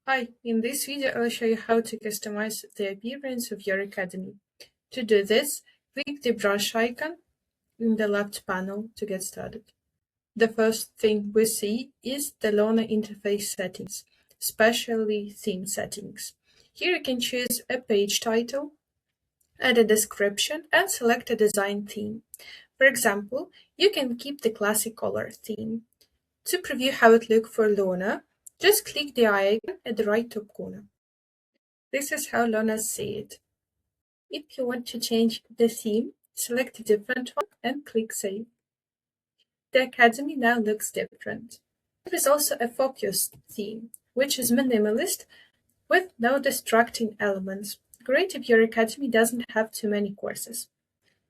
Hi, in this video I'll show you how to customize the appearance of your Academy. To do this, click the brush icon in the left panel to get started. The first thing we see is the learner interface settings, especially theme settings. Here you can choose a page title, add a description, and select a design theme. For example, you can keep the classic color theme. To preview how it looks for Luna, just click the eye icon at the right top corner. This is how learners see it. If you want to change the theme, select a different one and click Save. The Academy now looks different. There is also a focus theme, which is minimalist with no distracting elements. Great if your Academy doesn't have too many courses.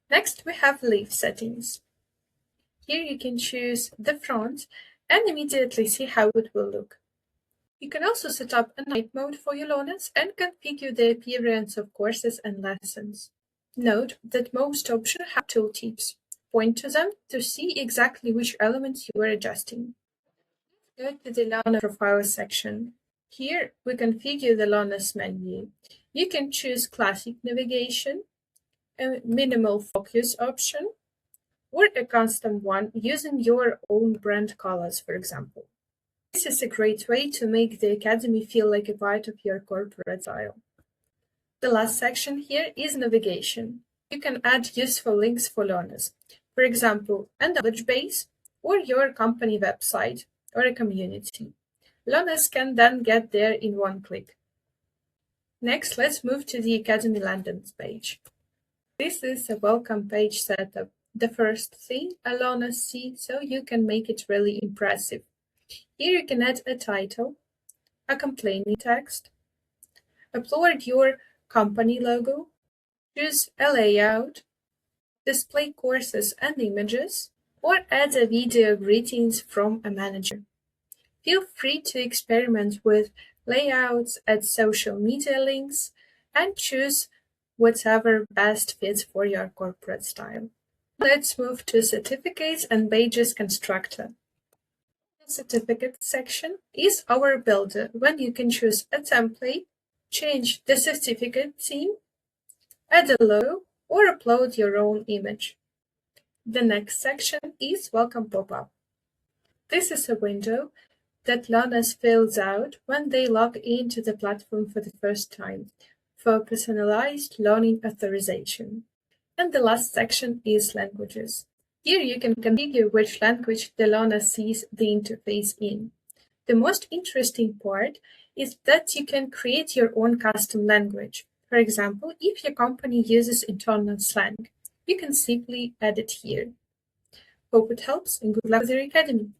Next, we have Leaf settings. Here you can choose the font and immediately see how it will look. You can also set up a night mode for your learners and configure the appearance of courses and lessons. Note that most options have tooltips. Point to them to see exactly which elements you are adjusting. Go to the Learner Profile section. Here we configure the Learner's menu. You can choose Classic Navigation, a Minimal Focus option, or a custom one using your own brand colors, for example. This is a great way to make the Academy feel like a part of your corporate style. The last section here is navigation. You can add useful links for learners, for example, a knowledge base, or your company website, or a community. Learners can then get there in one click. Next, let's move to the Academy landing page. This is a welcome page setup, the first thing a learner sees, so you can make it really impressive. Here you can add a title, accompanying text, upload your company logo, choose a layout, display courses and images, or add a video greetings from a manager. Feel free to experiment with layouts, add social media links, and choose whatever best fits for your corporate style. Let's move to certificates and badges constructor. The certificate section is our builder when you can choose a template, change the certificate theme, add a logo, or upload your own image. The next section is Welcome Pop-up. This is a window that learners fills out when they log into the platform for the first time for personalized learning authorization. And the last section is languages. Here you can configure which language the learner sees the interface in. The most interesting part is that you can create your own custom language. For example, if your company uses internal slang, you can simply add it here. Hope it helps and good luck with your Academy!